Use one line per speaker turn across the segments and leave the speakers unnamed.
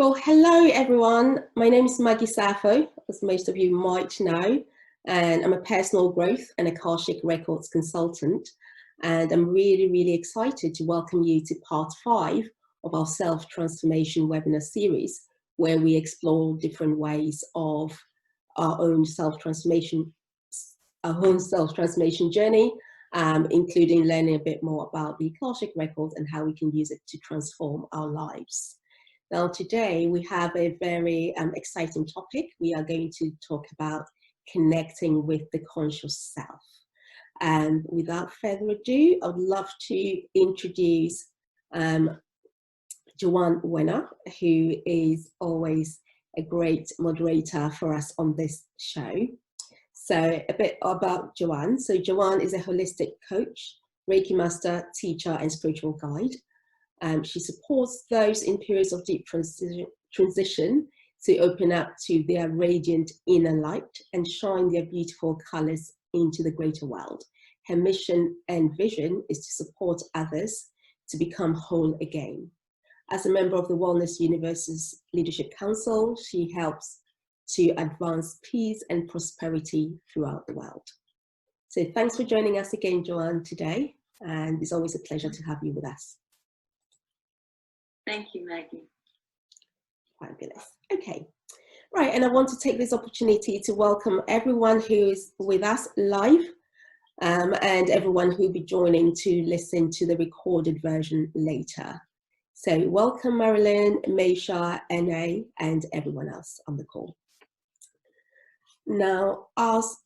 Well, hello everyone. My name is Maggie Sappho, as most of you might know, and I'm a personal growth and Akashic Records consultant. And I'm really excited to welcome you to part 5 of our self-transformation webinar series, where we explore different ways of our own self-transformation journey, including learning a bit more about the Akashic Records and how we can use it to transform our lives. Now, today we have a very exciting topic. We are going to talk about connecting with the conscious self. And without further ado, I would love to introduce Joanne Wenner, who is always a great moderator for us on this show. So a bit about Joanne. So Joanne is a holistic coach, Reiki master, teacher, and spiritual guide. She supports those in periods of deep transition to open up to their radiant inner light and shine their beautiful colors into the greater world. Her mission and vision is to support others to become whole again. As a member of the Wellness Universe's Leadership Council, she helps to advance peace and prosperity throughout the world. So thanks for joining us again, Joanne, today. And it's always a pleasure to have you with us.
Thank you, Maggie.
Fabulous. Okay. Right, and I want to take this opportunity to welcome everyone who is with us live and everyone who will be joining to listen to the recorded version later. So welcome Marilyn, Maisha, N.A. and everyone else on the call. Now, as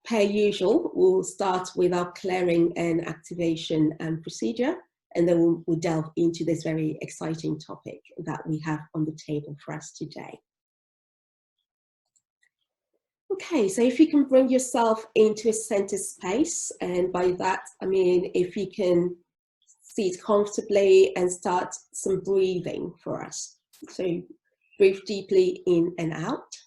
per usual, we'll start with our clearing and activation procedure, and then we'll delve into this very exciting topic that we have on the table for us today. Okay, so if you can bring yourself into a center space, and by that I mean if you can sit comfortably and start some breathing for us. So breathe deeply in and out.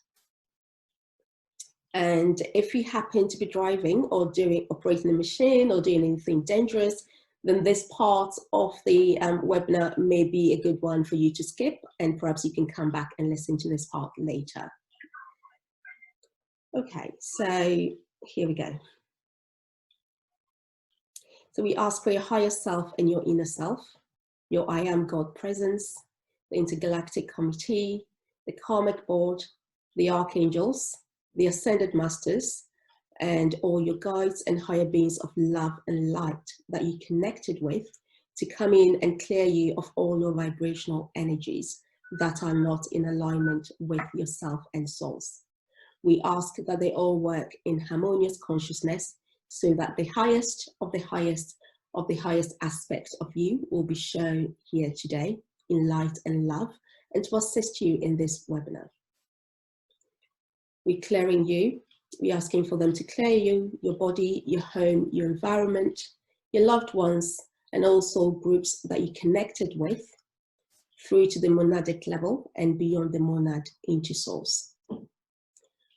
And if you happen to be driving or operating a machine or doing anything dangerous, then this part of the webinar may be a good one for you to skip, and perhaps you can come back and listen to this part later. Okay, so here we go. So we ask for your higher self and your inner self, your I Am God presence, the Intergalactic Committee, the Karmic Board, the Archangels, the Ascended Masters, and all your guides and higher beings of love and light that you connected with to come in and clear you of all your vibrational energies that are not in alignment with yourself and souls. We ask that they all work in harmonious consciousness so that the highest of the highest of the highest aspects of you will be shown here today in light and love, and to assist you in this webinar. We're clearing you. We're asking for them to clear you, your body, your home, your environment, your loved ones, and also groups that you connected with through to the monadic level and beyond the monad into source.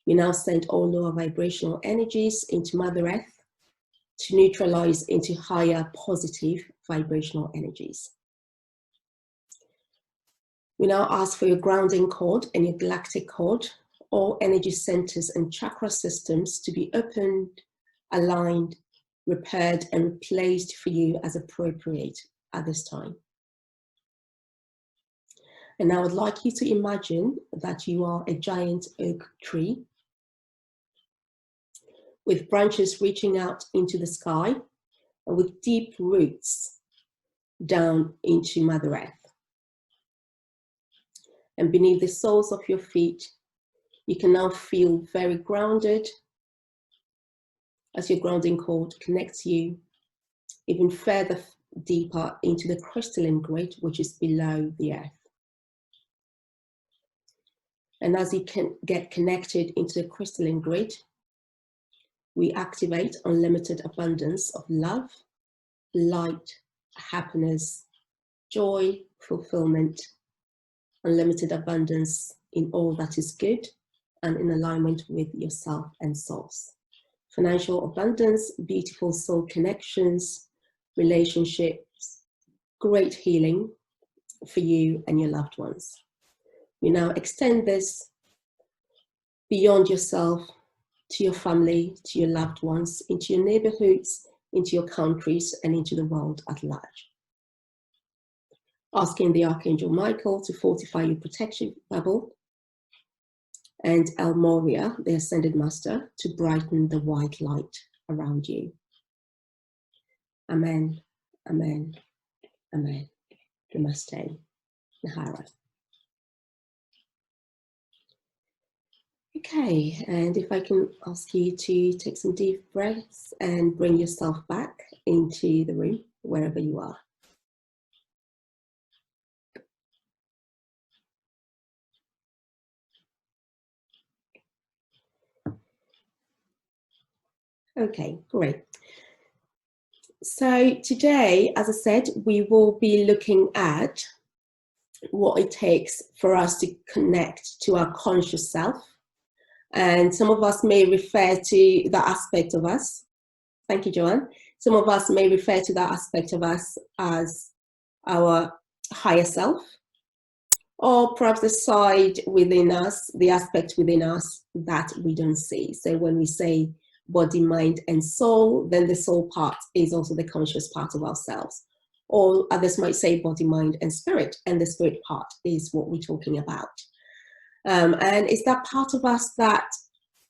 We now send all lower vibrational energies into Mother Earth to neutralize into higher positive vibrational energies. We now ask for your grounding cord and your galactic cord, all energy centers and chakra systems to be opened, aligned, repaired, and replaced for you as appropriate at this time. And I would like you to imagine that you are a giant oak tree with branches reaching out into the sky and with deep roots down into Mother Earth. And beneath the soles of your feet, you can now feel very grounded as your grounding cord connects you even further deeper into the crystalline grid, which is below the earth. And as you can get connected into the crystalline grid, we activate unlimited abundance of love, light, happiness, joy, fulfillment, unlimited abundance in all that is good and in alignment with yourself and souls. Financial abundance, beautiful soul connections, relationships, great healing for you and your loved ones. We now extend this beyond yourself, to your family, to your loved ones, into your neighborhoods, into your countries, and into the world at large. Asking the Archangel Michael to fortify your protection bubble, and El Moria, the Ascended Master, to brighten the white light around you. Amen, amen, amen. Namaste, Nahara. Okay, and if I can ask you to take some deep breaths and bring yourself back into the room, wherever you are. Okay, great. So today, as I said, we will be looking at what it takes for us to connect to our conscious self. And some of us may refer to that aspect of us. Thank you, Joanne. Some of us may refer to that aspect of us as our higher self, or perhaps the side within us, the aspect within us that we don't see. So when we say body, mind, and soul, then the soul part is also the conscious part of ourselves. Or others might say body, mind, and spirit, and the spirit part is what we're talking about. And it's that part of us that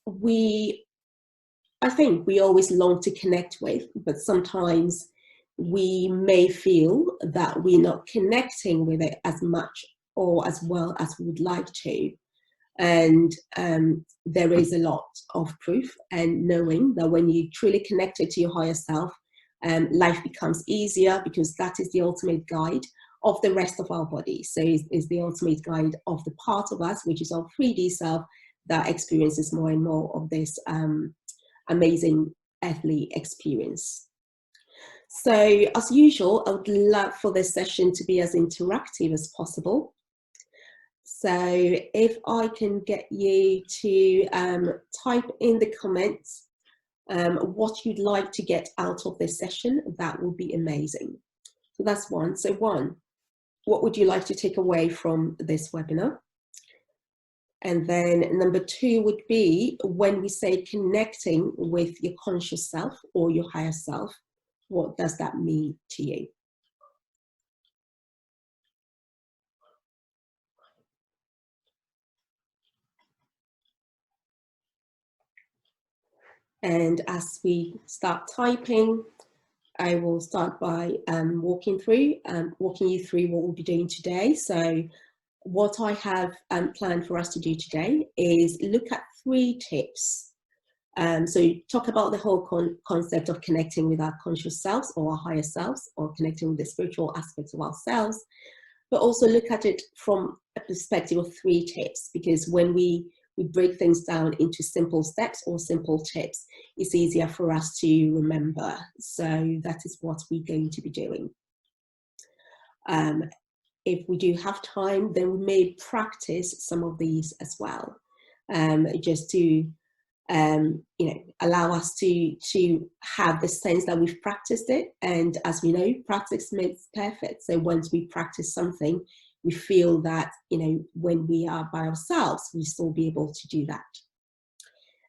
I think we always long to connect with, but sometimes we may feel that we're not connecting with it as much or as well as we would like to. And there is a lot of proof and knowing that when you truly connect it to your higher self, life becomes easier, because that is the ultimate guide of the rest of our body. So it's the ultimate guide of the part of us, which is our 3D self, that experiences more and more of this amazing earthly experience. So as usual, I would love for this session to be as interactive as possible. So if I can get you to type in the comments what you'd like to get out of this session, that would be amazing. So that's one. So one, what would you like to take away from this webinar? And then number two would be, when we say connecting with your conscious self or your higher self, what does that mean to you? And as we start typing, I will start by walking you through what we'll be doing today. So what I have planned for us to do today is look at 3 tips. So talk about the whole concept of connecting with our conscious selves or our higher selves, or connecting with the spiritual aspects of ourselves, but also look at it from a perspective of 3 tips, because when we break things down into simple steps or simple tips, it's easier for us to remember. So that is what we're going to be doing. If we do have time, then we may practice some of these as well, just to allow us to have the sense that we've practiced it. And as we know, practice makes perfect. So once we practice something, we feel that, when we are by ourselves, we still be able to do that.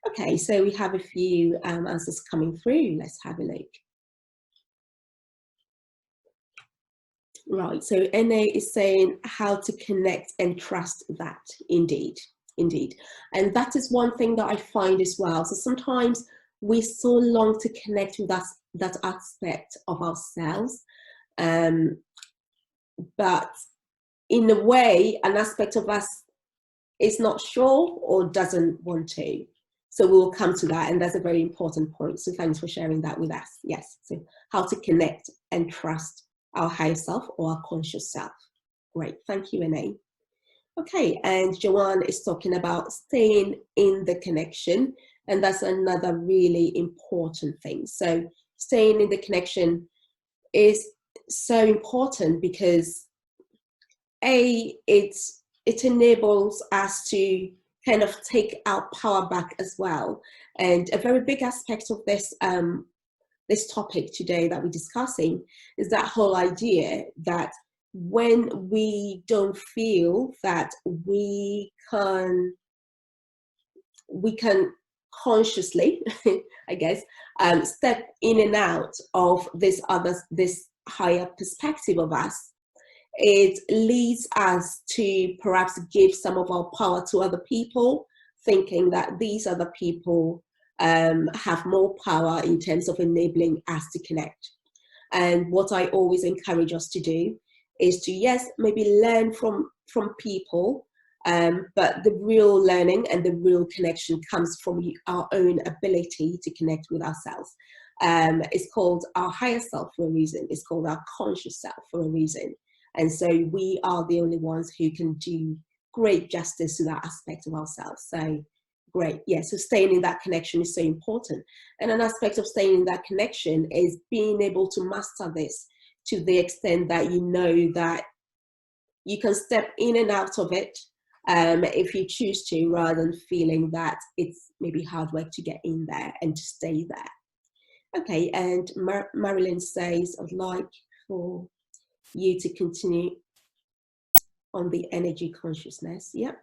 Okay, so we have a few answers coming through. Let's have a look. Right, so NA is saying how to connect and trust that. Indeed. And that is one thing that I find as well. So sometimes we so long to connect with that aspect of ourselves, but in a way, an aspect of us is not sure or doesn't want to. So we'll come to that, and that's a very important point. So thanks for sharing that with us. Yes, so how to connect and trust our higher self or our conscious self. Great, thank you, Renee. Okay, and Joanne is talking about staying in the connection, and that's another really important thing. So staying in the connection is so important because it enables us to kind of take our power back as well. And a very big aspect of this this topic today that we're discussing is that whole idea that when we don't feel that we can consciously, I guess, step in and out of this higher perspective of us, it leads us to perhaps give some of our power to other people, thinking that these other people have more power in terms of enabling us to connect. And what I always encourage us to do is to, yes, maybe learn from people, but the real learning and the real connection comes from our own ability to connect with ourselves. It's called our higher self for a reason. It's called our conscious self for a reason. And so we are the only ones who can do great justice to that aspect of ourselves. So great. Yeah, so staying in that connection is so important. And an aspect of staying in that connection is being able to master this to the extent that you know that you can step in and out of it if you choose to, rather than feeling that it's maybe hard work to get in there and to stay there. Okay, and Marilyn says, I'd like for you to continue on the energy consciousness. Yep,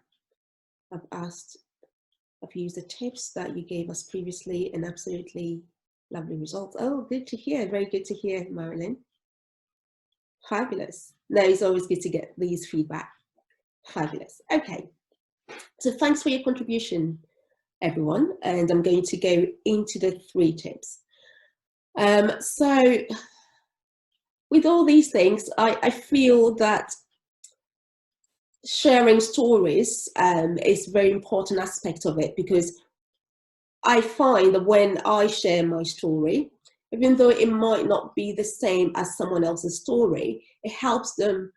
I've used the tips that you gave us previously and absolutely lovely results. Oh, good to hear. Very good to hear, Marilyn. Fabulous. No, it's always good to get these feedback. Fabulous. Okay. So thanks for your contribution, everyone. And I'm going to go into the 3 tips. So with all these things, I feel that sharing stories is a very important aspect of it, because I find that when I share my story, even though it might not be the same as someone else's story, it helps them,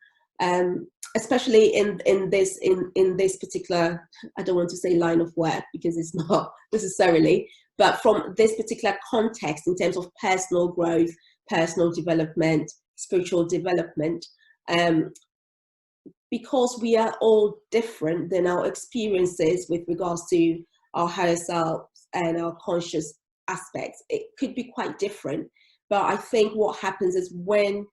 especially in this particular, I don't want to say line of work because it's not necessarily, but from this particular context in terms of personal growth, personal development, spiritual development, because we are all different, then our experiences with regards to our higher selves and our conscious aspects, it could be quite different. But I think what happens is when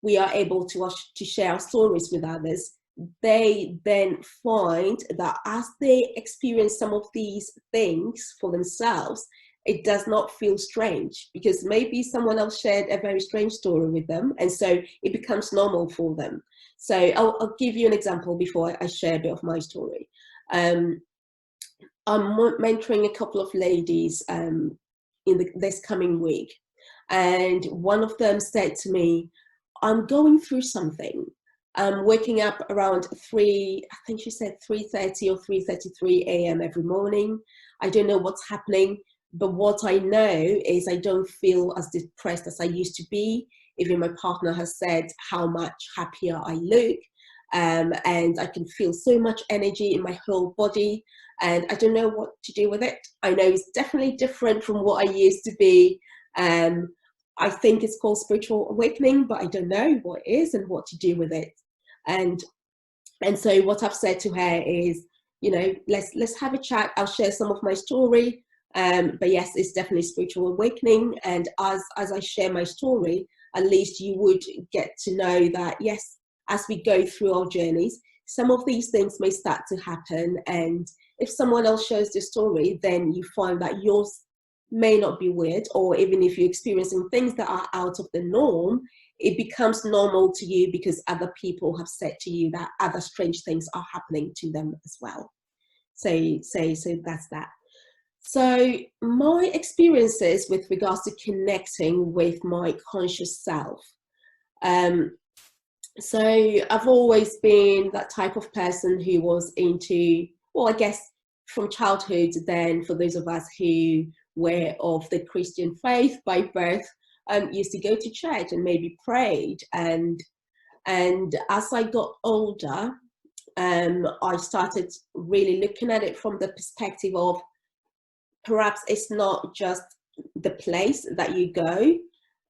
we are able to share our stories with others, they then find that as they experience some of these things for themselves, it does not feel strange, because maybe someone else shared a very strange story with them, and so it becomes normal for them. So I'll give you an example before I share a bit of my story. I'm mentoring a couple of ladies in this coming week, and one of them said to me, I'm going through something. I'm waking up around 3, I think she said 3:30 or 3:33 a.m. every morning. I don't know what's happening, but what I know is I don't feel as depressed as I used to be. Even my partner has said how much happier I look, and I can feel so much energy in my whole body, and I don't know what to do with it. I know it's definitely different from what I used to be. I think it's called spiritual awakening, but I don't know what it is and what to do with it. And so what I've said to her is, you know, let's have a chat. I'll share some of my story. But yes, it's definitely spiritual awakening. And as I share my story, at least you would get to know that, yes, as we go through our journeys, some of these things may start to happen. And if someone else shares the story, then you find that yours may not be weird, or even if you're experiencing things that are out of the norm, it becomes normal to you because other people have said to you that other strange things are happening to them as well. So that's that. So my experiences with regards to connecting with my conscious self. So I've always been that type of person who was into, well, I guess from childhood, then for those of us who were of the Christian faith by birth, used to go to church and maybe prayed. And as I got older, I started really looking at it from the perspective of perhaps it's not just the place that you go,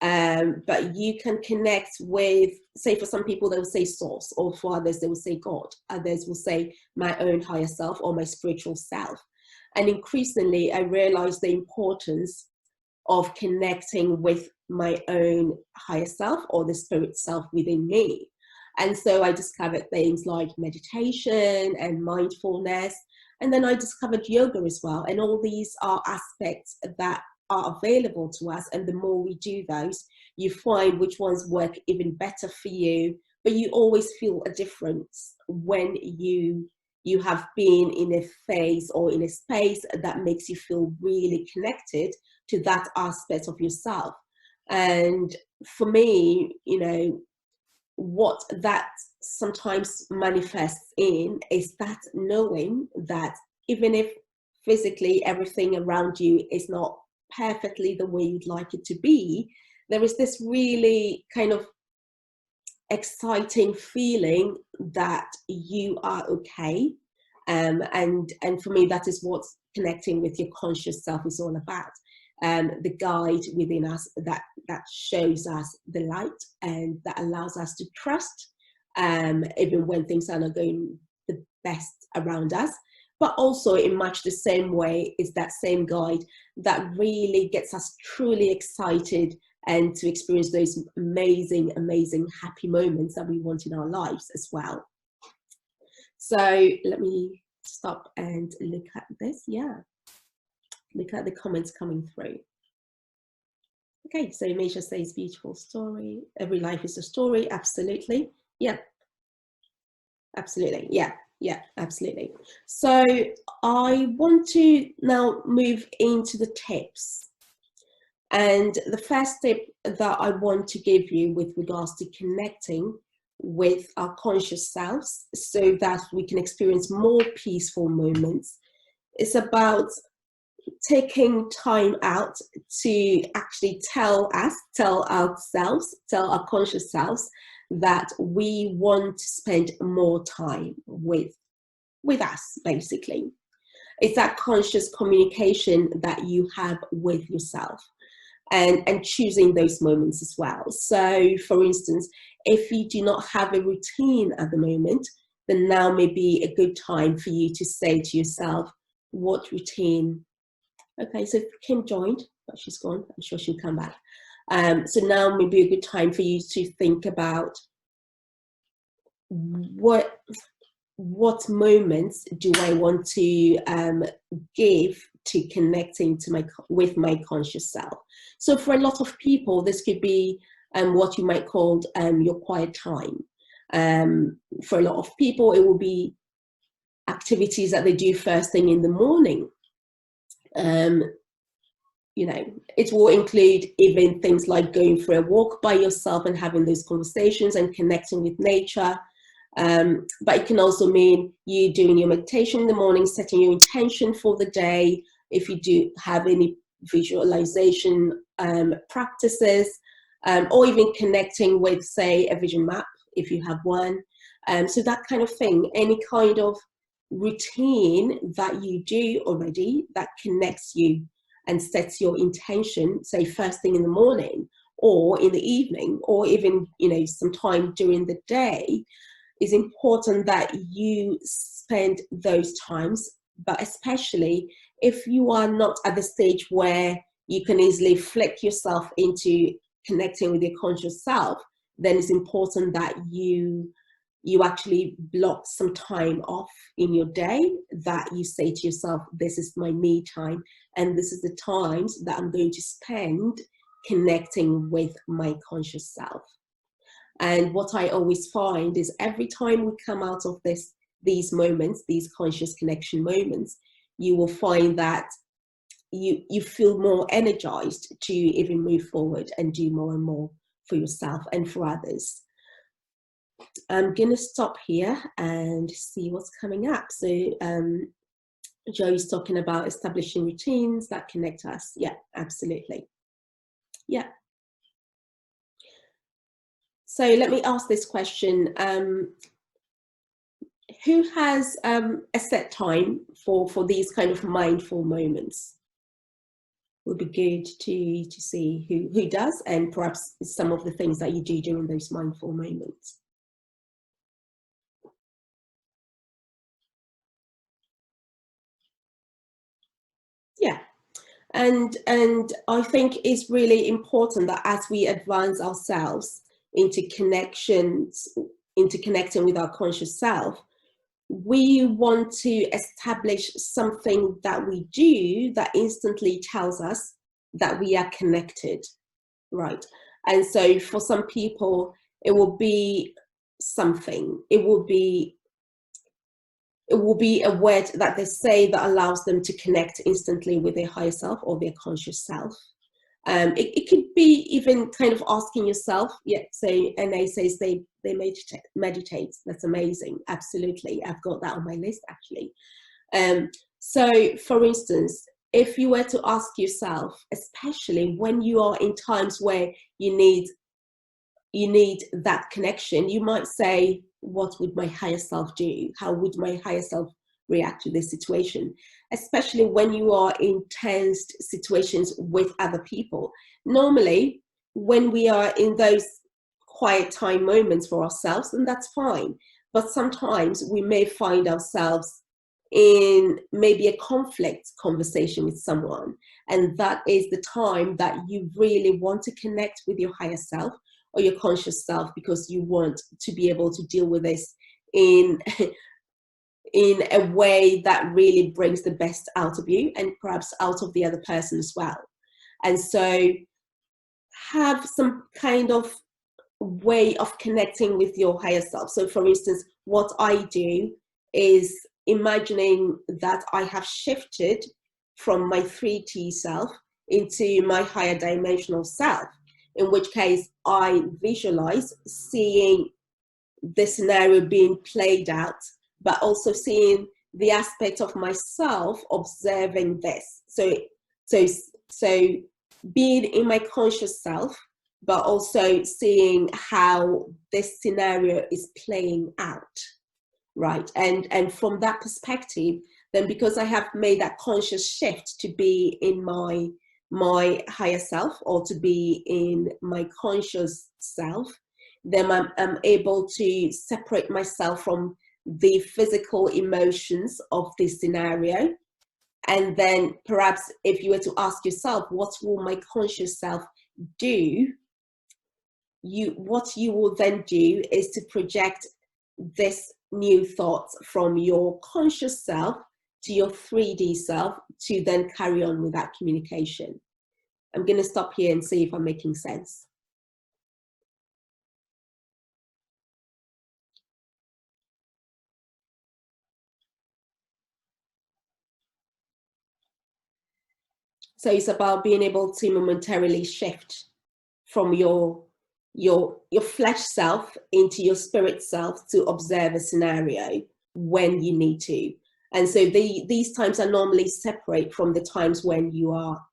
but you can connect with, say for some people they will say source, or for others they will say God, others will say my own higher self or my spiritual self. And increasingly I realized the importance of connecting with my own higher self or the spirit self within me. And so I discovered things like meditation and mindfulness. And then I discovered yoga as well. And all these are aspects that are available to us. And the more we do those, you find which ones work even better for you. But you always feel a difference when you have been in a phase or in a space that makes you feel really connected to that aspect of yourself. And for me, you know, what that sometimes manifests in is that knowing that even if physically everything around you is not perfectly the way you'd like it to be, there is this really kind of exciting feeling that you are okay. And for me, that is what connecting with your conscious self is all about. The guide within us that shows us the light and that allows us to trust, even when things are not going the best around us. But also in much the same way is that same guide that really gets us truly excited and to experience those amazing, amazing happy moments that we want in our lives as well. So let me stop and look at this. Yeah. Look at the comments coming through. Okay, so Misha says, beautiful story. Every life is a story. Absolutely. Yeah. Absolutely. Yeah. Yeah, absolutely. So I want to now move into the tips. And the first tip that I want to give you with regards to connecting with our conscious selves so that we can experience more peaceful moments is about taking time out to actually tell ourselves, tell our conscious selves that we want to spend more time with us, basically. It's that conscious communication that you have with yourself and choosing those moments as well. So for instance, if you do not have a routine at the moment, then now may be a good time for you to say to yourself, what routine? Okay, so Kim joined, but she's gone. I'm sure she'll come back. So now may be a good time for you to think about what moments do I want to give to connecting to with my conscious self. So for a lot of people, this could be what you might call your quiet time. For a lot of people, it will be activities that they do first thing in the morning. You know, it will include even things like going for a walk by yourself and having those conversations and connecting with nature. But it can also mean you doing your meditation in the morning, setting your intention for the day. If you do have any visualization practices, or even connecting with, say, a vision map, if you have one. So that kind of thing, any kind of routine that you do already that connects you and sets your intention, say first thing in the morning or in the evening, or even, you know, sometime during the day, is important that you spend those times. But especially if you are not at the stage where you can easily flick yourself into connecting with your conscious self, then it's important that you actually block some time off in your day, that you say to yourself, this is my me time, and this is the times that I'm going to spend connecting with my conscious self. And what I always find is every time we come out of these moments, these conscious connection moments, you will find that you feel more energized to even move forward and do more and more for yourself and for others. I'm going to stop here and see what's coming up. So Joe's talking about establishing routines that connect us. Yeah, absolutely. Yeah. So let me ask this question. Who has a set time for these kind of mindful moments? Would be good to see who does, and perhaps some of the things that you do during those mindful moments. Yeah, and I think it's really important that as we advance ourselves into connections, into connecting with our conscious self, we want to establish something that we do that instantly tells us that we are connected, right? And so for some people, it will be something. It will be a word that they say that allows them to connect instantly with their higher self or their conscious self. It could be even kind of asking yourself, yeah, say NA says they meditate. That's amazing. Absolutely. I've got that on my list, actually. So for instance, if you were to ask yourself, especially when you are in times where you need that connection, you might say, what would my higher self do? How would my higher self react to this situation? Especially when you are in tense situations with other people. Normally, when we are in those quiet time moments for ourselves, then that's fine. But sometimes we may find ourselves in maybe a conflict conversation with someone. And that is the time that you really want to connect with your higher self or your conscious self, because you want to be able to deal with this in a way that really brings the best out of you and perhaps out of the other person as well. And so have some kind of way of connecting with your higher self. So for instance, what I do is imagining that I have shifted from my 3D self into my higher dimensional self, in which case I visualize seeing the scenario being played out, but also seeing the aspect of myself observing this. So being in my conscious self, but also seeing how this scenario is playing out, right? And from that perspective, then because I have made that conscious shift to be in my higher self or to be in my conscious self, then I'm able to separate myself from the physical emotions of this scenario. And then perhaps if you were to ask yourself, what will my conscious self do? What you will then do is to project this new thoughts from your conscious self to your 3D self to then carry on with that communication. I'm going to stop here and see if I'm making sense. So it's about being able to momentarily shift from your flesh self into your spirit self to observe a scenario when you need to. And so these times are normally separate from the times when you are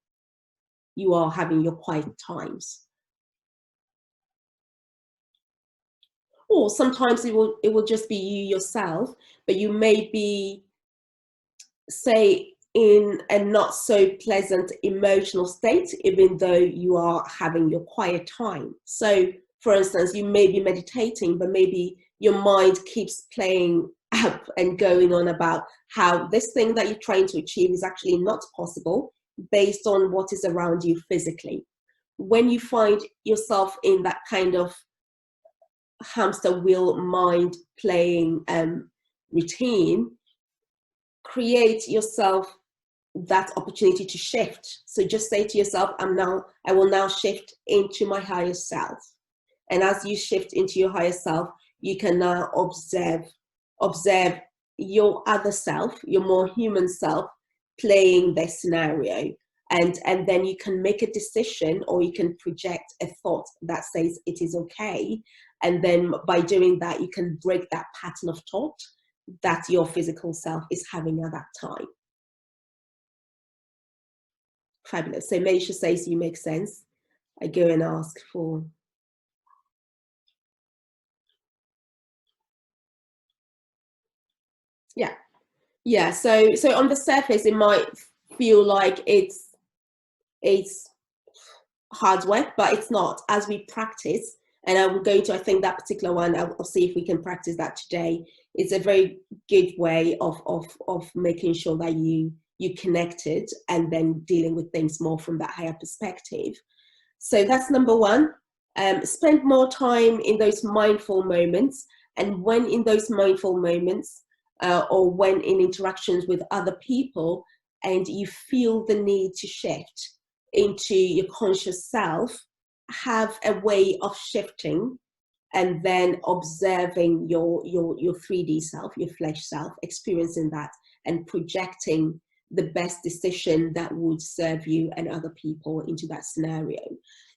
having your quiet times. Or sometimes it will just be you yourself, but you may be, say, in a not so pleasant emotional state, even though you are having your quiet time. So for instance, you may be meditating, but maybe your mind keeps playing up and going on about how this thing that you're trying to achieve is actually not possible based on what is around you physically. When you find yourself in that kind of hamster wheel mind playing routine, create yourself that opportunity to shift. So just say to yourself, I will now shift into my higher self. And as you shift into your higher self, you can now observe your other self, your more human self, playing this scenario. And then you can make a decision, or you can project a thought that says it is okay. And then by doing that, you can break that pattern of thought that your physical self is having at that time. Fabulous. So Maisha says you make sense. I go and ask for. Yeah. So on the surface, it might feel like it's hard work, but it's not. As we practice, and I'm going to, I think that particular one, I'll see if we can practice that today. It's a very good way of making sure that you connected and then dealing with things more from that higher perspective. So that's number one. Spend more time in those mindful moments. And when in those mindful moments, or when in interactions with other people, and you feel the need to shift into your conscious self, have a way of shifting and then observing your 3D self, your flesh self, experiencing that and projecting the best decision that would serve you and other people into that scenario.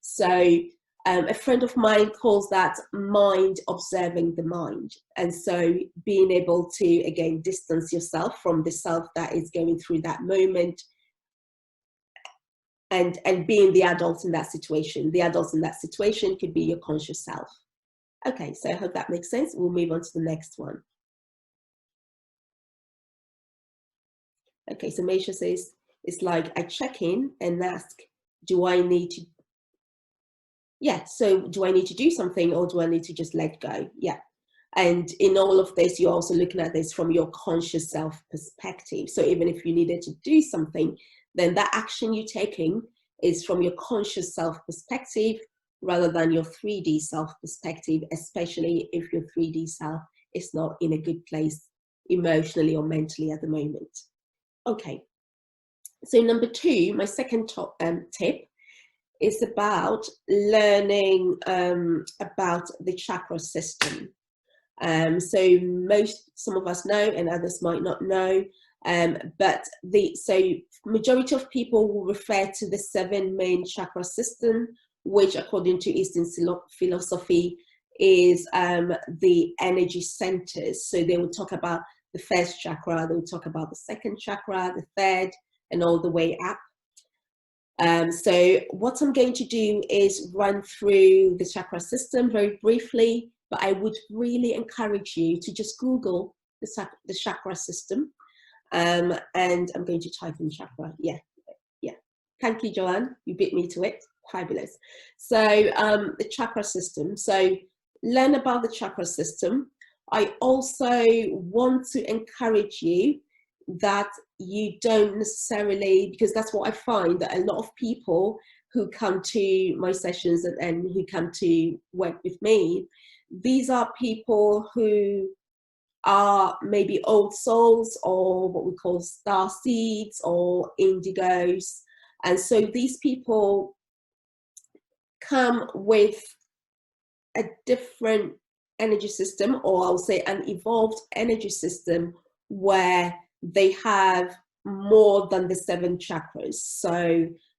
So a friend of mine calls that mind observing the mind. And so being able to, again, distance yourself from the self that is going through that moment, and being the adult in that situation. The adult in that situation could be your conscious self. Okay, so I hope that makes sense. We'll move on to the next one. Okay, so Meisha says, it's like I check in and ask, do I need to, yeah, so do I need to do something or do I need to just let go? Yeah. And in all of this, you're also looking at this from your conscious self perspective. So even if you needed to do something, then that action you're taking is from your conscious self perspective rather than your 3D self perspective, especially if your 3D self is not in a good place emotionally or mentally at the moment. Okay, so number 2, my second tip is about learning about the chakra system. So some of us know and others might not know, but majority of people will refer to the 7 main chakra system, which according to Eastern philosophy is the energy centers. So they will talk about the first chakra, they will talk about the second chakra, the third, and all the way up. So what I'm going to do is run through the chakra system very briefly, but I would really encourage you to just Google the chakra system. And I'm going to type in chakra. Yeah. Thank you, Joanne. You beat me to it. Fabulous. So the chakra system. So learn about the chakra system. I also want to encourage you that you don't necessarily, because that's what I find, that a lot of people who come to my sessions and who come to work with me, these are people who are maybe old souls or what we call star seeds or indigos. And so these people come with a different energy system, or I'll say an evolved energy system, where they have more than the 7 chakras.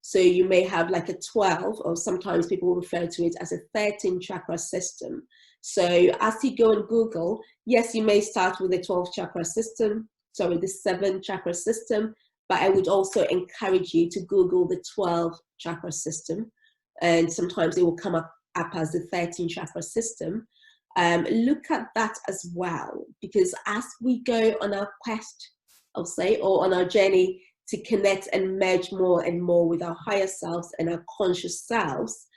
So you may have like a 12, or sometimes people refer to it as a 13 chakra system. So as you go and Google, yes, you may start with the 12 chakra system, sorry, the 7 chakra system, but I would also encourage you to Google the 12 chakra system, and sometimes it will come up as the 13 chakra system. Look at that as well, because as we go on our quest, I'll say, or on our journey to connect and merge more and more with our higher selves and our conscious selves,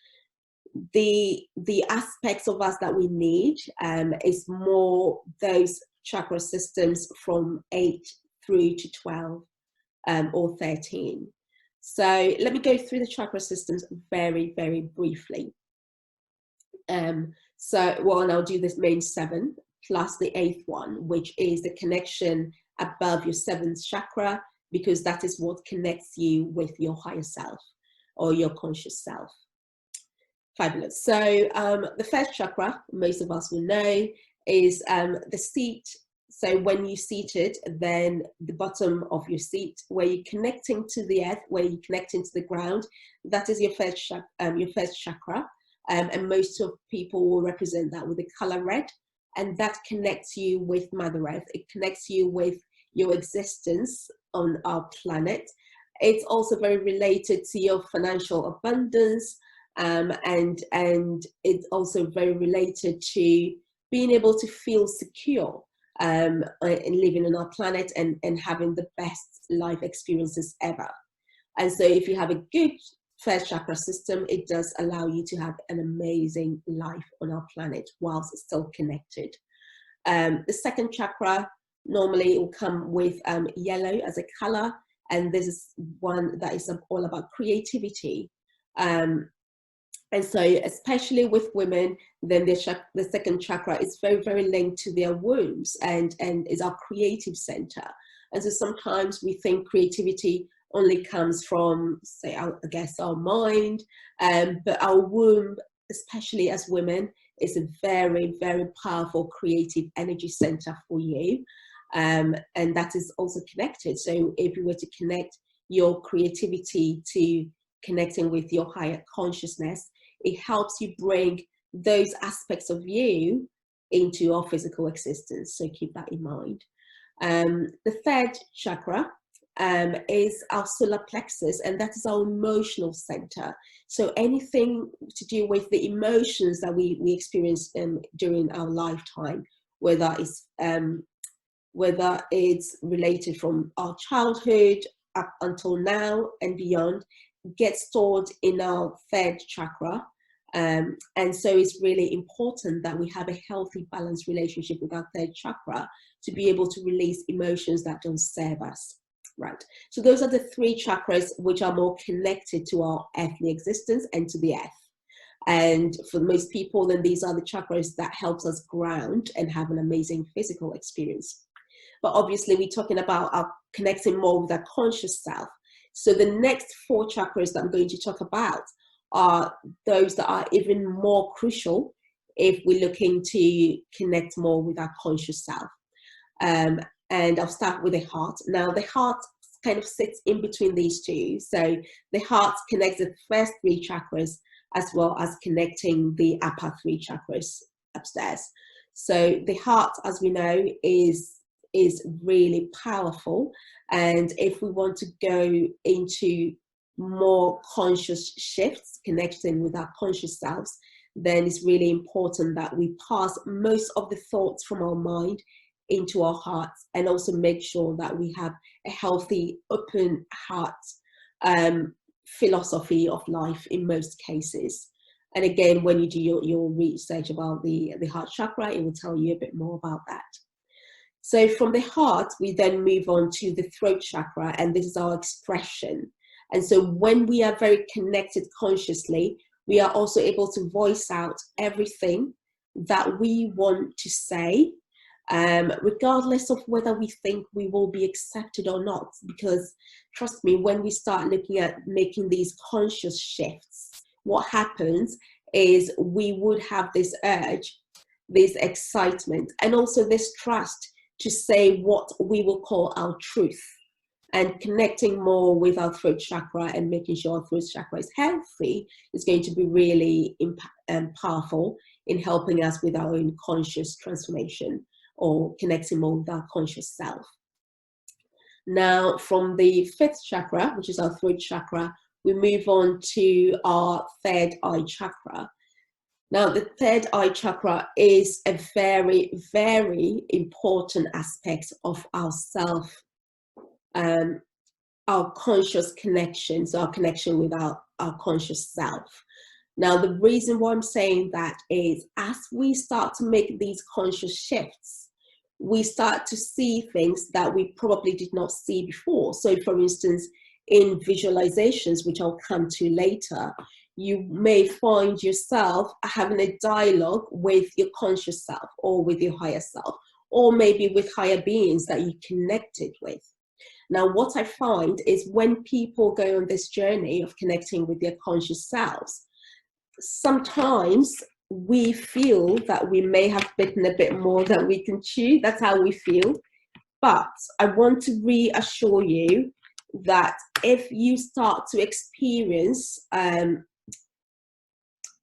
the aspects of us that we need is more those chakra systems from 8 through to 12 or 13. So let me go through the chakra systems very, very briefly. And I'll do this main 7 plus the 8th one, which is the connection above your 7th chakra, because that is what connects you with your higher self or your conscious self. Fabulous. So the first chakra, most of us will know, is the seat. So when you're seated, then the bottom of your seat, where you're connecting to the earth, where you're connecting to the ground, that is your first chakra. And most of people will represent that with the color red, and that connects you with Mother Earth. It connects you with your existence on our planet. It's also very related to your financial abundance, and it's also very related to being able to feel secure in living on our planet and having the best life experiences ever. And so if you have a good first chakra system, it does allow you to have an amazing life on our planet whilst still connected. The second chakra, normally it will come with yellow as a color, and this is one that is all about creativity. And so, especially with women, then the second chakra is very, very linked to their wombs and is our creative center. And so sometimes we think creativity only comes from, say, I guess, our mind, but our womb, especially as women, is a very, very powerful creative energy center for you. And that is also connected. So if you were to connect your creativity to connecting with your higher consciousness, it helps you bring those aspects of you into your physical existence. So keep that in mind. The third chakra is our solar plexus, and that is our emotional center. So anything to do with the emotions that we experience during our lifetime, whether it's related from our childhood up until now and beyond, gets stored in our third chakra. And so it's really important that we have a healthy, balanced relationship with our third chakra to be able to release emotions that don't serve us, right? So those are the three chakras which are more connected to our earthly existence and to the earth. And for most people, then these are the chakras that helps us ground and have an amazing physical experience. But obviously, we're talking about our connecting more with our conscious self. So the next four chakras that I'm going to talk about are those that are even more crucial if we're looking to connect more with our conscious self. And I'll start with the heart. Now, the heart kind of sits in between these two. So the heart connects the first three chakras as well as connecting the upper three chakras upstairs. So the heart, as we know, is really powerful. And if we want to go into more conscious shifts, connecting with our conscious selves, then it's really important that we pass most of the thoughts from our mind into our hearts, and also make sure that we have a healthy, open heart philosophy of life in most cases. And again, when you do your research about the heart chakra, it will tell you a bit more about that. So from the heart, we then move on to the throat chakra, and this is our expression. And so when we are very connected consciously, we are also able to voice out everything that we want to say, regardless of whether we think we will be accepted or not. Because trust me, when we start looking at making these conscious shifts, what happens is we would have this urge, this excitement, and also this trust to say what we will call our truth. And connecting more with our throat chakra and making sure our throat chakra is healthy is going to be really powerful in helping us with our own conscious transformation, or connecting more with our conscious self. Now, from the fifth chakra, which is our throat chakra, we move on to our third eye chakra. Now, the third eye chakra is a very, very important aspect of our self, our conscious connection, so our connection with our conscious self. Now, the reason why I'm saying that is as we start to make these conscious shifts, we start to see things that we probably did not see before. So, for instance, in visualizations, which I'll come to later, you may find yourself having a dialogue with your conscious self, or with your higher self, or maybe with higher beings that you connected with. Now, what I find is when people go on this journey of connecting with their conscious selves, sometimes we feel that we may have bitten a bit more than we can chew. That's how we feel. But I want to reassure you that if you start to experience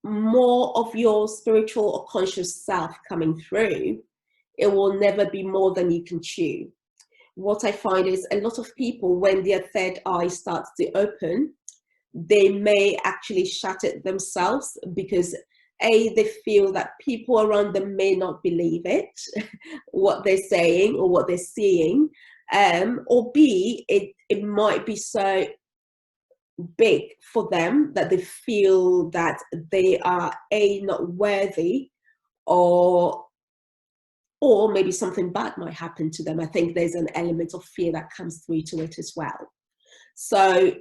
more of your spiritual or conscious self coming through, it will never be more than you can chew. What I find is a lot of people, when their third eye starts to open, they may actually shut it themselves because A, they feel that people around them may not believe it, what they're saying or what they're seeing, or B, it might be so big for them that they feel that they are A, not worthy, or maybe something bad might happen to them. I think there's an element of fear that comes through to it as well. So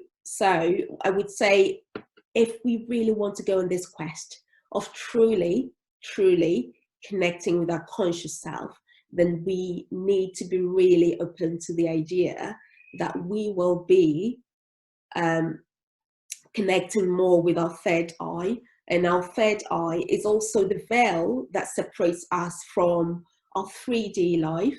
I would say if we really want to go on this quest of truly connecting with our conscious self, then we need to be really open to the idea that we will be connecting more with our third eye. And our third eye is also the veil that separates us from our 3D life.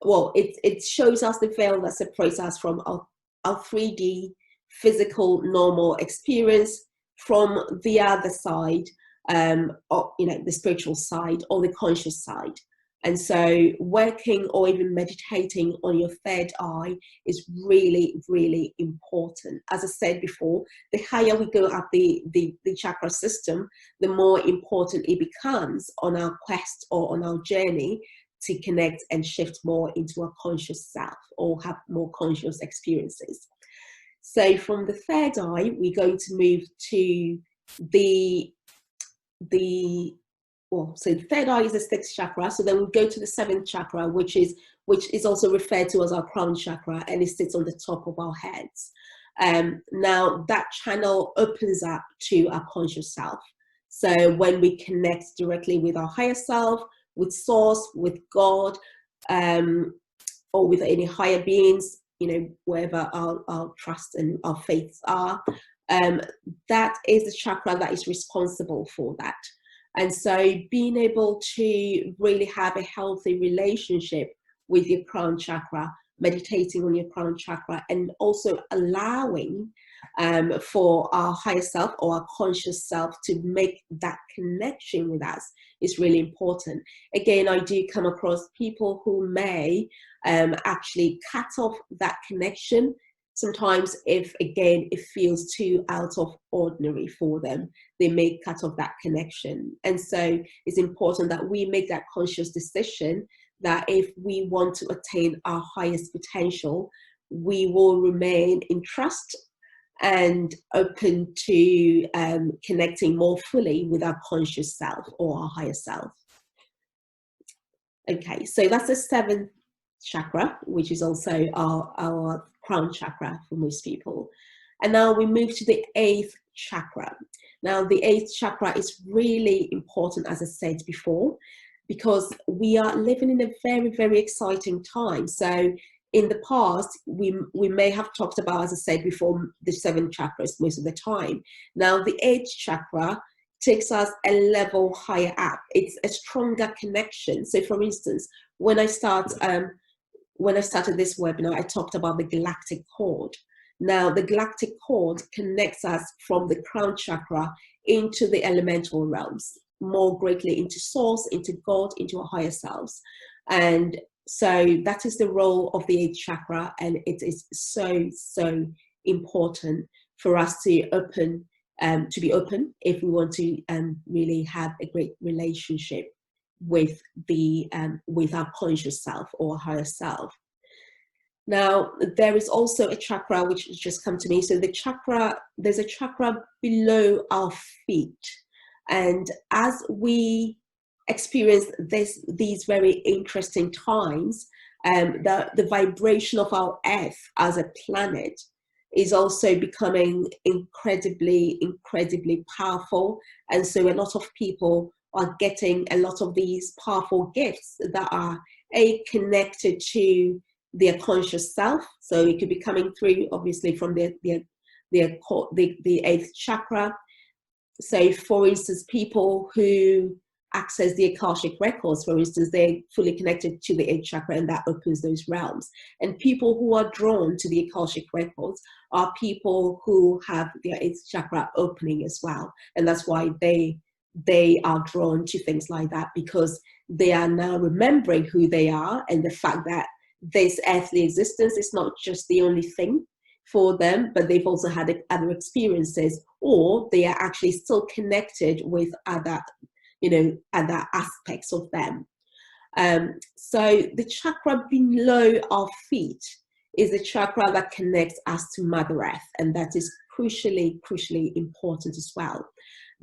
Well, it shows us the veil that separates us from our 3D physical normal experience from the other side, or, you know, the spiritual side or the conscious side. And so working or even meditating on your third eye is really important. As I said before, the higher we go up the chakra system, the more important it becomes on our quest or on our journey to connect and shift more into our conscious self or have more conscious experiences. So from the third eye, we're going to move to so the third eye is the sixth chakra. So then we go to the seventh chakra, which is also referred to as our crown chakra, and it sits on the top of our heads. Now that channel opens up to our conscious self. So when we connect directly with our higher self, with source, with God, or with any higher beings, you know, wherever our trust and our faiths are, that is the chakra that is responsible for that. And so being able to really have a healthy relationship with your crown chakra, meditating on your crown chakra, and also allowing for our higher self or our conscious self to make that connection with us is really important. Again, I do come across people who may actually cut off that connection. Sometimes if, again, it feels too out of ordinary for them, they may cut off that connection. And so it's important that we make that conscious decision that if we want to attain our highest potential, we will remain in trust and open to connecting more fully with our conscious self or our higher self. Okay, so that's the seventh chakra, which is also our crown chakra for most people. And now we move to the eighth chakra. Now the eighth chakra is really important, as I said before, because we are living in a very exciting time. So in the past, we may have talked about, as I said before, the seven chakras most of the time. Now the eighth chakra takes us a level higher up. It's a stronger connection. So for instance, when I started this webinar, I talked about the galactic cord. Now, the galactic cord connects us from the crown chakra into the elemental realms, more greatly into source, into God, into our higher selves. And so that is the role of the eighth chakra, and it is so important for us to be open if we want to really have a great relationship with our conscious self or higher self. Now, there is also a chakra which has just come to me. So there's a chakra below our feet. And as we experience these very interesting times, the vibration of our Earth as a planet is also becoming incredibly powerful. And so a lot of people are getting a lot of these powerful gifts that are connected to their conscious self. So it could be coming through, obviously, from the eighth chakra. So, for instance, people who access the Akashic records, for instance, they're fully connected to the eighth chakra, and that opens those realms. And people who are drawn to the Akashic records are people who have their eighth chakra opening as well. And that's why they are drawn to things like that, because they are now remembering who they are, and the fact that this earthly existence is not just the only thing for them, but they've also had other experiences, or they are actually still connected with other aspects of them. So the chakra below our feet is the chakra that connects us to Mother Earth, and that is crucially important as well,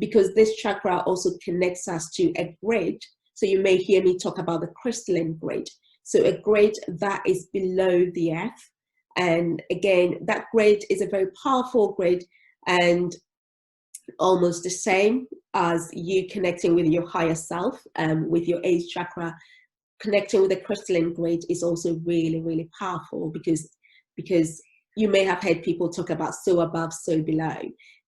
because this chakra also connects us to a grid. So you may hear me talk about the crystalline grid. So a grid that is below the earth. And again, that grid is a very powerful grid, and almost the same as you connecting with your higher self, with your 8th chakra. Connecting with the crystalline grid is also really, really powerful because you may have heard people talk about so above, so below.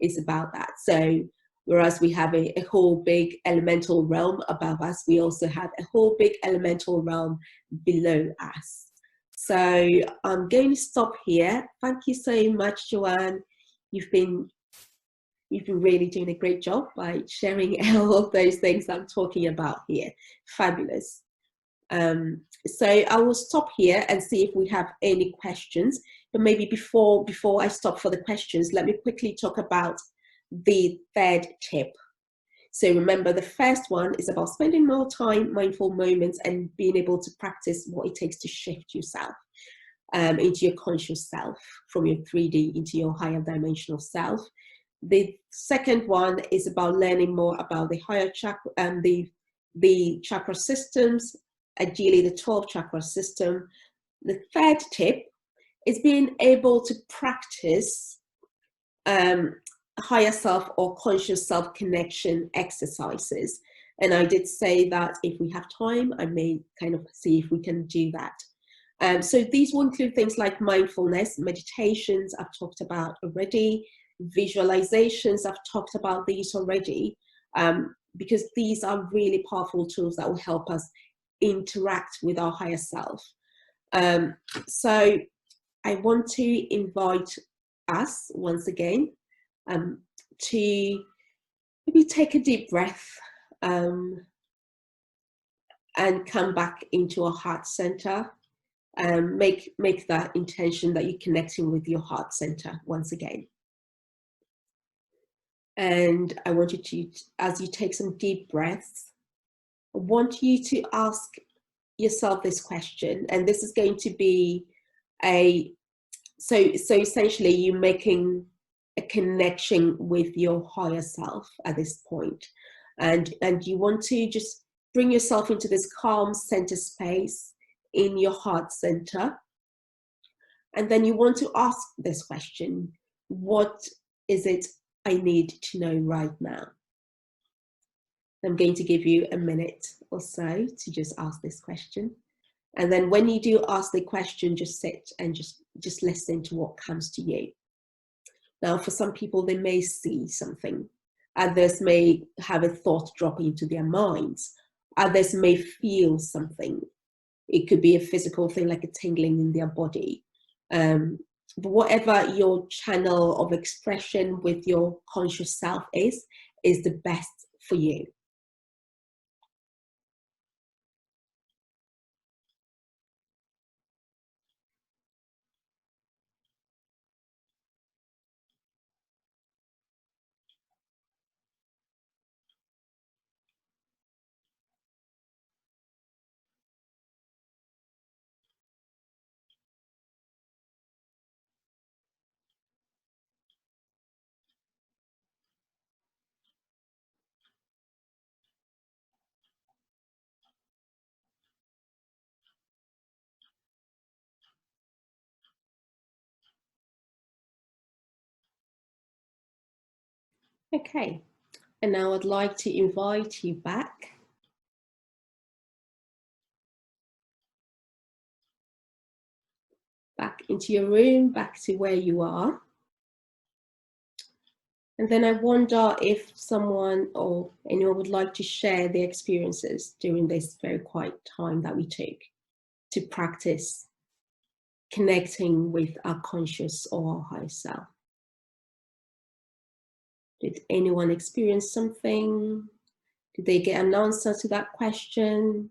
It's about that. So whereas we have a whole big elemental realm above us, we also have a whole big elemental realm below us. So I'm going to stop here. Thank you so much, Joanne. You've been really doing a great job by sharing all of those things I'm talking about here. Fabulous. So I will stop here and see if we have any questions. But maybe before I stop for the questions, let me quickly talk about the 3rd tip. So remember, the first one is about spending more time, mindful moments, and being able to practice what it takes to shift yourself into your conscious self, from your 3D into your higher dimensional self. The second one is about learning more about the higher chakra and the chakra systems, ideally the 12 chakra system. The 3rd tip is being able to practice higher self or conscious self connection exercises. And I did say that if we have time, I may kind of see if we can do that. So these will include things like mindfulness, meditations I've talked about already, visualizations I've talked about these already, because these are really powerful tools that will help us interact with our higher self. So I want to invite us once again to maybe take a deep breath and come back into our heart center. Make that intention that you're connecting with your heart center once again. And I want you to, as you take some deep breaths, I want you to ask yourself this question. And this is going to be so essentially you're making a connection with your higher self at this point. And you want to just bring yourself into this calm center space in your heart center. And then you want to ask this question: what is it I need to know right now? I'm going to give you a minute or so to just ask this question. And then when you do ask the question, just sit and just listen to what comes to you. Now, for some people, they may see something. Others may have a thought drop into their minds. Others may feel something. It could be a physical thing like a tingling in their body. But whatever your channel of expression with your conscious self is the best for you. Okay, and now I'd like to invite you back into your room, back to where you are. And then I wonder if someone or anyone would like to share their experiences during this very quiet time that we took to practice connecting with our conscious or our higher self. Did anyone experience something? Did they get an answer to that question?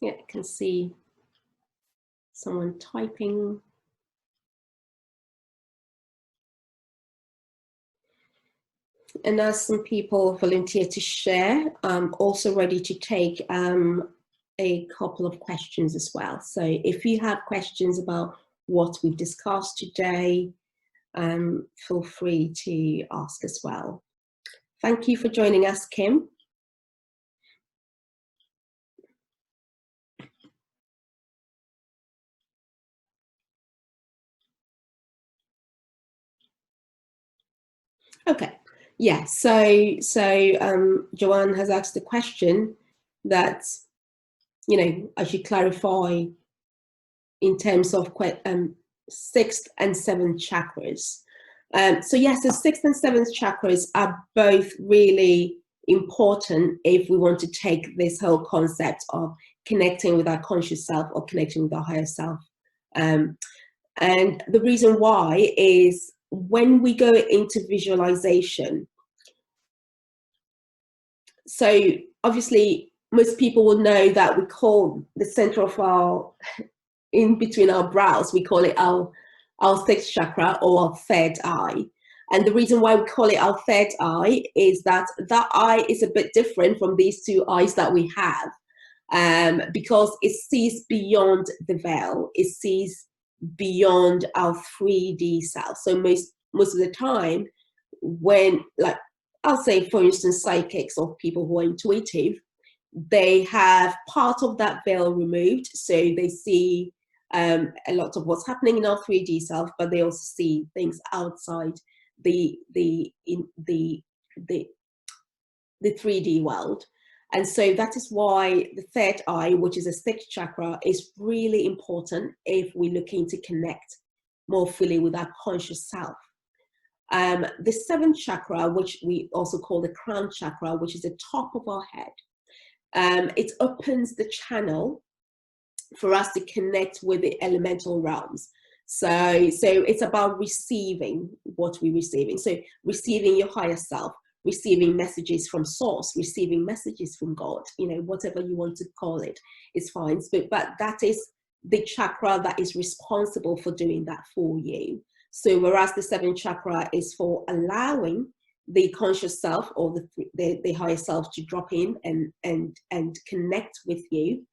Yeah, I can see someone typing. And as some people volunteer to share, I'm also ready to take a couple of questions as well. So if you have questions about what we've discussed today, feel free to ask as well. Thank you for joining us, Kim. Okay, yeah, so Joanne has asked the question that, I should clarify in terms of sixth and seventh chakras. So yes, the sixth and seventh chakras are both really important if we want to take this whole concept of connecting with our conscious self or connecting with our higher self. And the reason why is when we go into visualization, so obviously most people will know that we call the center of our, in between our brows, we call it our sixth chakra or our third eye. And the reason why we call it our third eye is that that eye is a bit different from these two eyes that we have, because it sees beyond the veil. It sees beyond our 3D self. So most of the time when, like, I'll say, for instance, psychics or people who are intuitive, they have part of that veil removed. So they see a lot of what's happening in our 3D self, but they also see things outside the 3D world. And so that is why the third eye, which is a sixth chakra, is really important if we're looking to connect more fully with our conscious self. The seventh chakra, which we also call the crown chakra, which is the top of our head, it opens the channel for us to connect with the elemental realms. So it's about receiving what we're receiving. So receiving your higher self, receiving messages from source, receiving messages from God, whatever you want to call it, it's fine. But that is the chakra that is responsible for doing that for you. So whereas the seventh chakra is for allowing the conscious self or the higher self to drop in and connect with you,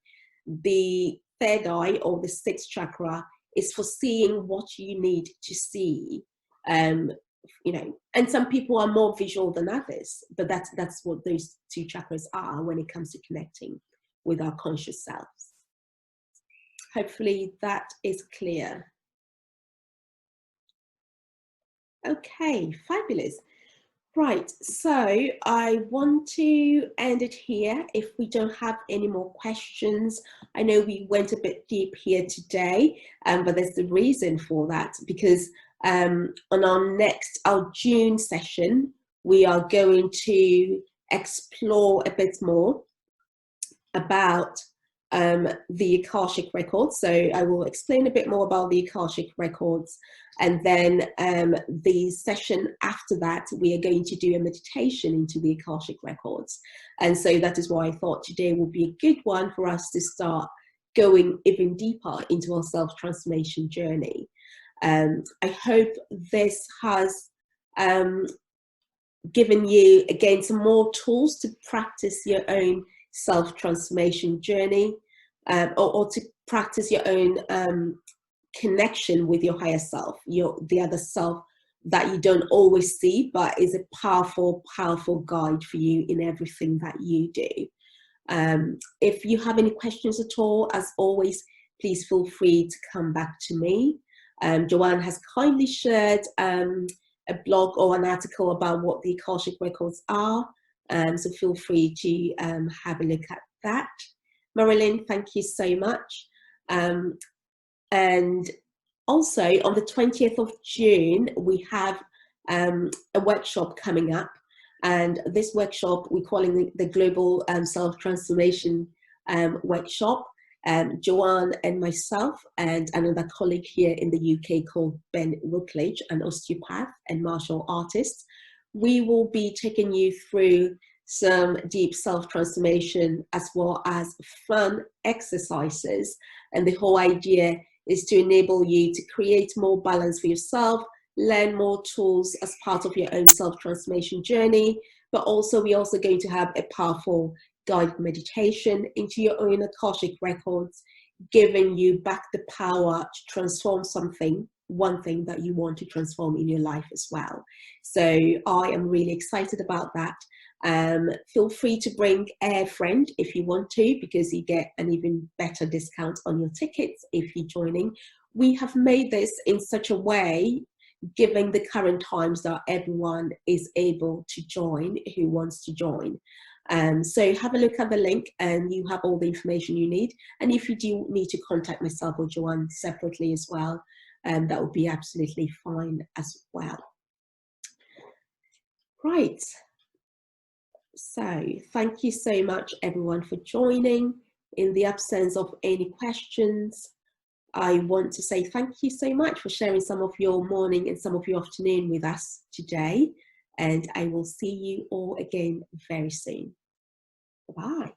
the third eye or the sixth chakra is for seeing what you need to see. And some people are more visual than others, but that's what those two chakras are when it comes to connecting with our conscious selves. Hopefully that is clear. Okay, fabulous. Right, so I want to end it here if we don't have any more questions. I know we went a bit deep here today, but there's a reason for that, because on our June session, we are going to explore a bit more about the Akashic records. So I will explain a bit more about the Akashic records, and then the session after that we are going to do a meditation into the Akashic records. And so that is why I thought today would be a good one for us to start going even deeper into our self-transformation journey. I hope this has given you again some more tools to practice your own self-transformation journey, or to practice your own connection with your higher self, the other self that you don't always see, but is a powerful guide for you in everything that you do. If you have any questions at all, as always, please feel free to come back to me. Joanne has kindly shared a blog or an article about what the Akashic records are. So feel free to have a look at that. Marilyn, thank you so much. And also on the 20th of June, we have a workshop coming up. And this workshop, we're calling the Global Self-Transformation Workshop. Joanne and myself and another colleague here in the UK called Ben Rookledge, an osteopath and martial artist, we will be taking you through some deep self-transformation as well as fun exercises. And the whole idea is to enable you to create more balance for yourself, learn more tools as part of your own self-transformation journey, but also we're also going to have a powerful guided meditation into your own Akashic records giving you back the power to transform something, one thing that you want to transform in your life as well. So I am really excited about that. Feel free to bring a friend if you want to, because you get an even better discount on your tickets if you're joining. We have made this in such a way, given the current times, that everyone is able to join who wants to join. So have a look at the link and you have all the information you need. And if you do need to contact myself or Joanne separately as well, that would be absolutely fine as well. Right. So thank you so much everyone for joining. In the absence of any questions, I want to say thank you so much for sharing some of your morning and some of your afternoon with us today. And I will see you all again very soon. Bye.